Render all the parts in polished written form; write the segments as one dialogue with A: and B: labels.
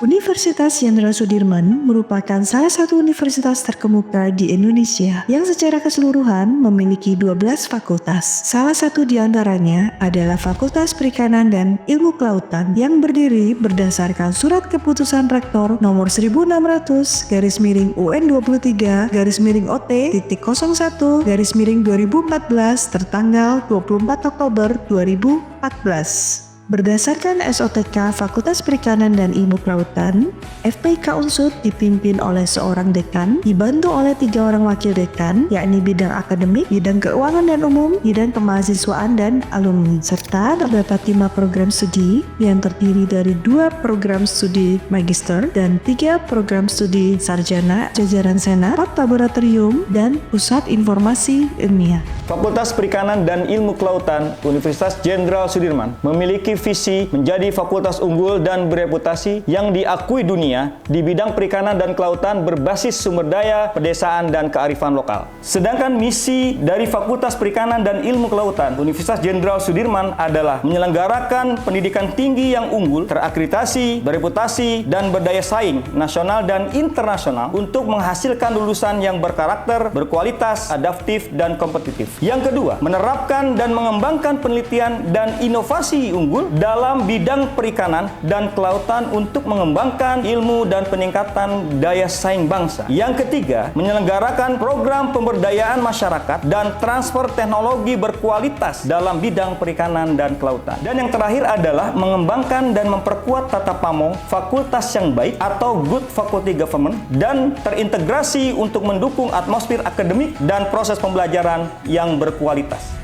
A: Universitas Jenderal Sudirman merupakan salah satu universitas terkemuka di Indonesia yang secara keseluruhan memiliki 12 fakultas. Salah satu di antaranya adalah Fakultas Perikanan dan Ilmu Kelautan yang berdiri berdasarkan Surat Keputusan Rektor nomor 1600-UN23-OT-01-2014 tertanggal 24 Oktober 2014. Berdasarkan SOTK Fakultas Perikanan dan Ilmu Kelautan, FPK Unsud dipimpin oleh seorang dekan, dibantu oleh 3 orang wakil dekan, yakni bidang akademik, bidang keuangan dan umum, bidang kemahasiswaan dan alumni, serta terdapat 5 program studi yang terdiri dari 2 program studi magister dan 3 program studi sarjana, jajaran senat, 4 laboratorium, dan pusat informasi ilmiah.
B: Fakultas Perikanan dan Ilmu Kelautan Universitas Jenderal Sudirman memiliki visi menjadi fakultas unggul dan bereputasi yang diakui dunia di bidang perikanan dan kelautan berbasis sumber daya, pedesaan, dan kearifan lokal. Sedangkan misi dari Fakultas Perikanan dan Ilmu Kelautan Universitas Jenderal Sudirman adalah menyelenggarakan pendidikan tinggi yang unggul, terakreditasi, bereputasi, dan berdaya saing nasional dan internasional untuk menghasilkan lulusan yang berkarakter, berkualitas, adaptif, dan kompetitif. Yang kedua, menerapkan dan mengembangkan penelitian dan inovasi unggul dalam bidang perikanan dan kelautan untuk mengembangkan ilmu dan peningkatan daya saing bangsa. Yang ketiga, menyelenggarakan program pemberdayaan masyarakat dan transfer teknologi berkualitas dalam bidang perikanan dan kelautan. Dan yang terakhir adalah mengembangkan dan memperkuat tata pamong fakultas yang baik atau good faculty government dan terintegrasi untuk mendukung atmosfer akademik dan proses pembelajaran yang berkualitas.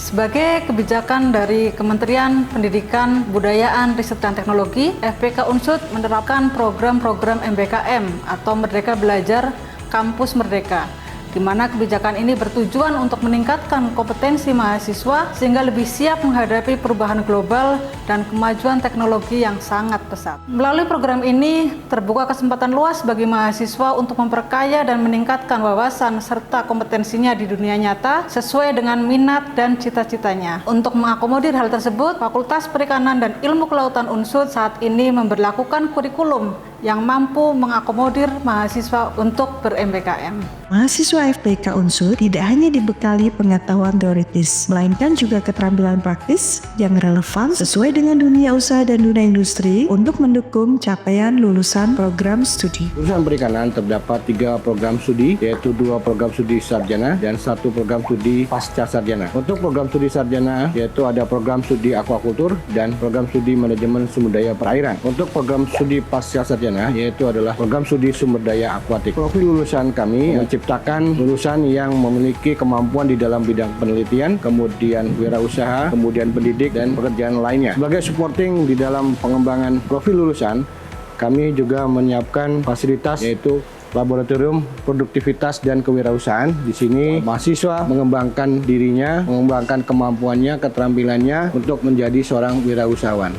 C: Sebagai kebijakan dari Kementerian Pendidikan, Kebudayaan, Riset dan Teknologi, FPK Unsud menerapkan program-program MBKM atau Merdeka Belajar Kampus Merdeka, di mana kebijakan ini bertujuan untuk meningkatkan kompetensi mahasiswa sehingga lebih siap menghadapi perubahan global dan kemajuan teknologi yang sangat pesat. Melalui program ini, terbuka kesempatan luas bagi mahasiswa untuk memperkaya dan meningkatkan wawasan serta kompetensinya di dunia nyata sesuai dengan minat dan cita-citanya. Untuk mengakomodir hal tersebut, Fakultas Perikanan dan Ilmu Kelautan Unsud saat ini memberlakukan kurikulum yang mampu mengakomodir mahasiswa untuk ber-MBKM.
A: Mahasiswa FPK Unsud tidak hanya dibekali pengetahuan teoritis, melainkan juga keterampilan praktis yang relevan sesuai dengan dunia usaha dan dunia industri untuk mendukung capaian lulusan program studi.
D: Lulusan perikanan terdapat 3 program studi, yaitu 2 program studi sarjana dan 1 program studi pasca sarjana. Untuk program studi sarjana, yaitu ada program studi aquakultur dan program studi manajemen sumber daya perairan. Untuk program studi pasca sarjana, yaitu adalah program studi sumber daya akuatik. Profil lulusan kami menciptakan lulusan yang memiliki kemampuan di dalam bidang penelitian, kemudian wirausaha, kemudian pendidik, dan pekerjaan lainnya. Sebagai supporting di dalam pengembangan profil lulusan, kami juga menyiapkan fasilitas yaitu laboratorium produktivitas dan kewirausahaan. Di sini mahasiswa mengembangkan dirinya, mengembangkan kemampuannya, keterampilannya untuk menjadi seorang wirausahawan.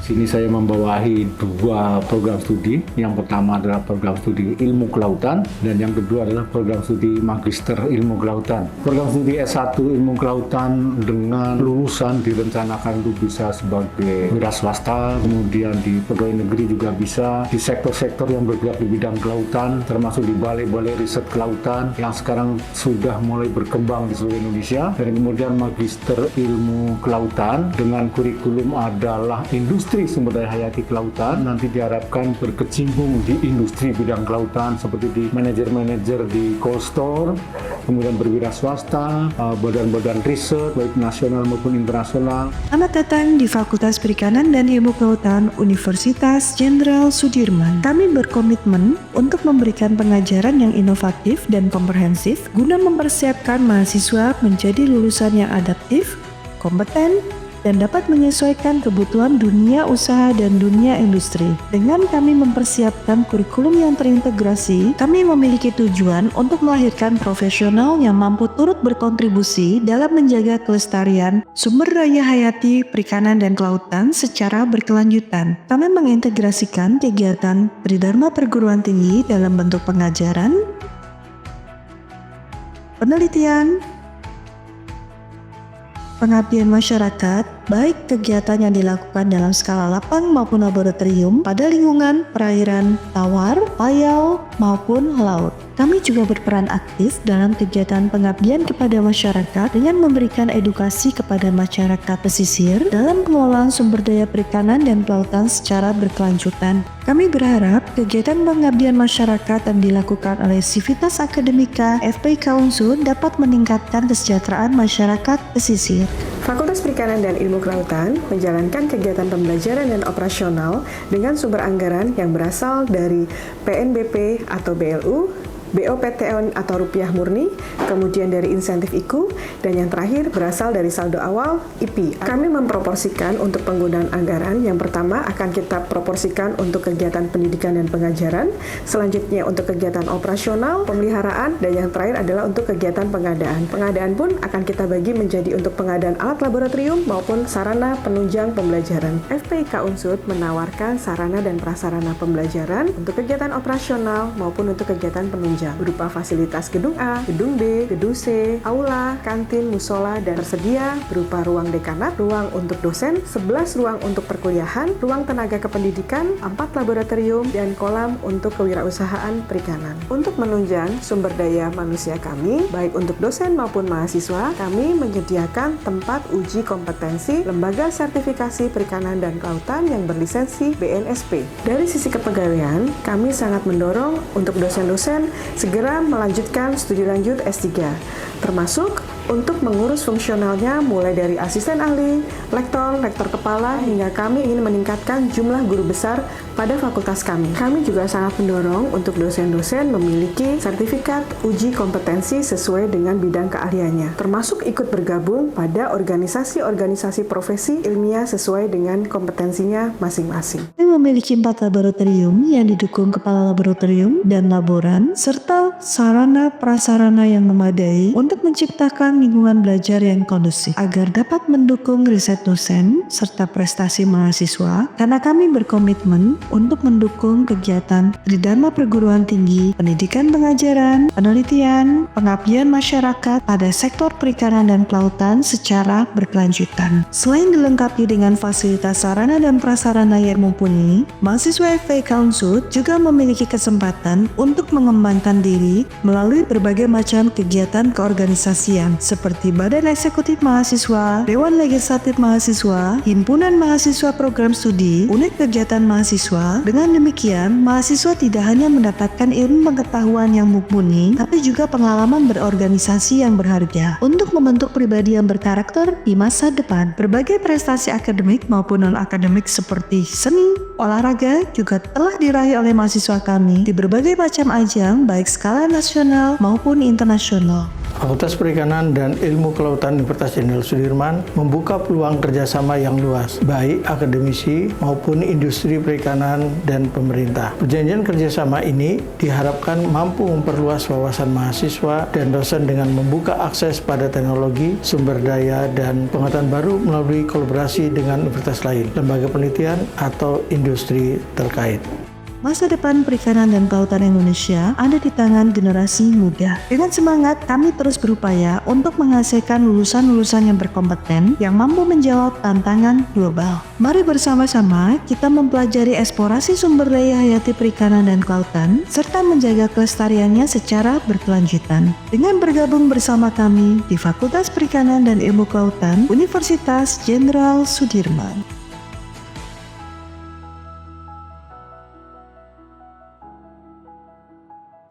E: Sini saya membawahi 2 program studi. Yang pertama adalah program studi ilmu kelautan dan yang kedua adalah program studi magister ilmu kelautan. Program studi S1 ilmu kelautan dengan lulusan direncanakan itu bisa sebagai wira swasta, kemudian di pegawai negeri juga bisa, di sektor-sektor yang bergerak di bidang kelautan, termasuk di balai-balai riset kelautan yang sekarang sudah mulai berkembang di seluruh Indonesia. Dan kemudian magister ilmu kelautan dengan kurikulum adalah industri sumber daya hayati kelautan, nanti diharapkan berkecimpung di industri bidang kelautan seperti di manajer-manajer di cold store, kemudian berwira swasta, badan-badan riset baik nasional maupun internasional.
A: Selamat datang di Fakultas Perikanan dan Ilmu Kelautan Universitas Jenderal Sudirman. Kami berkomitmen untuk memberikan pengajaran yang inovatif dan komprehensif guna mempersiapkan mahasiswa menjadi lulusan yang adaptif, kompeten, dan dapat menyesuaikan kebutuhan dunia usaha dan dunia industri. Dengan kami mempersiapkan kurikulum yang terintegrasi, kami memiliki tujuan untuk melahirkan profesional yang mampu turut berkontribusi dalam menjaga kelestarian sumber daya hayati perikanan dan kelautan secara berkelanjutan. Kami mengintegrasikan kegiatan Tridharma Perguruan Tinggi dalam bentuk pengajaran, penelitian, pengabdian masyarakat, baik kegiatan yang dilakukan dalam skala lapang maupun laboratorium pada lingkungan perairan tawar, payau, maupun laut. Kami juga berperan aktif dalam kegiatan pengabdian kepada masyarakat dengan memberikan edukasi kepada masyarakat pesisir dalam pengelolaan sumber daya perikanan dan kelautan secara berkelanjutan. Kami berharap kegiatan pengabdian masyarakat yang dilakukan oleh Civitas Akademika FPIK Unsur dapat meningkatkan kesejahteraan masyarakat pesisir.
F: Fakultas Perikanan dan Ilmu Kelautan menjalankan kegiatan pembelajaran dan operasional dengan sumber anggaran yang berasal dari PNBP atau BLU, BOPTN atau rupiah murni, kemudian dari insentif IKU, dan yang terakhir berasal dari saldo awal IP. Kami memproporsikan untuk penggunaan anggaran. Yang pertama akan kita proporsikan untuk kegiatan pendidikan dan pengajaran, selanjutnya untuk kegiatan operasional, pemeliharaan, dan yang terakhir adalah untuk kegiatan pengadaan. Pengadaan pun akan kita bagi menjadi untuk pengadaan alat laboratorium maupun sarana penunjang pembelajaran. FPIK Unsur menawarkan sarana dan prasarana pembelajaran untuk kegiatan operasional maupun untuk kegiatan penunjang, berupa fasilitas gedung A, gedung B, gedung C, aula, kantin, musola, dan tersedia berupa ruang dekanat, ruang untuk dosen, 11 ruang untuk perkuliahan, ruang tenaga kependidikan, 4 laboratorium, dan kolam untuk kewirausahaan perikanan. Untuk menunjang sumber daya manusia kami, baik untuk dosen maupun mahasiswa, kami menyediakan tempat uji kompetensi lembaga sertifikasi perikanan dan kelautan yang berlisensi BNSP. Dari sisi kepegawaian, kami sangat mendorong untuk dosen-dosen segera melanjutkan studi lanjut S3, termasuk untuk mengurus fungsionalnya mulai dari asisten ahli, lektor, rektor kepala, hingga kami ingin meningkatkan jumlah guru besar pada fakultas kami. Kami juga sangat mendorong untuk dosen-dosen memiliki sertifikat uji kompetensi sesuai dengan bidang keahliannya, termasuk ikut bergabung pada organisasi-organisasi profesi ilmiah sesuai dengan kompetensinya masing-masing.
A: Kami memiliki 4 laboratorium yang didukung kepala laboratorium dan laboran, serta sarana prasarana yang memadai untuk menciptakan lingkungan belajar yang kondusif agar dapat mendukung riset dosen serta prestasi mahasiswa, karena kami berkomitmen untuk mendukung kegiatan tridharma perguruan tinggi, pendidikan pengajaran, penelitian, pengabdian masyarakat pada sektor perikanan dan kelautan secara berkelanjutan. Selain dilengkapi dengan fasilitas sarana dan prasarana yang mumpuni, mahasiswa FPIK Unsur juga memiliki kesempatan untuk mengembangkan diri melalui berbagai macam kegiatan keorganisasian seperti Badan Eksekutif Mahasiswa, Dewan Legislatif Mahasiswa, Himpunan Mahasiswa Program Studi, Unit Kegiatan Mahasiswa. Dengan demikian, mahasiswa tidak hanya mendapatkan ilmu pengetahuan yang mumpuni, tapi juga pengalaman berorganisasi yang berharga untuk membentuk pribadi yang berkarakter di masa depan. Berbagai prestasi akademik maupun non-akademik seperti seni, olahraga juga telah diraih oleh mahasiswa kami di berbagai macam ajang baik skala nasional maupun internasional.
G: Fakultas Perikanan dan Ilmu Kelautan Universitas Jenderal Sudirman membuka peluang kerjasama yang luas, baik akademisi maupun industri perikanan dan pemerintah. Perjanjian kerjasama ini diharapkan mampu memperluas wawasan mahasiswa dan dosen dengan membuka akses pada teknologi, sumber daya, dan pengetahuan baru melalui kolaborasi dengan universitas lain, lembaga penelitian, atau industri terkait.
A: Masa depan perikanan dan kelautan Indonesia ada di tangan generasi muda. Dengan semangat, kami terus berupaya untuk menghasilkan lulusan-lulusan yang berkompeten yang mampu menjawab tantangan global. Mari bersama-sama kita mempelajari eksplorasi sumber daya hayati perikanan dan kelautan, serta menjaga kelestariannya secara berkelanjutan. Dengan bergabung bersama kami di Fakultas Perikanan dan Ilmu Kelautan Universitas Jenderal Sudirman.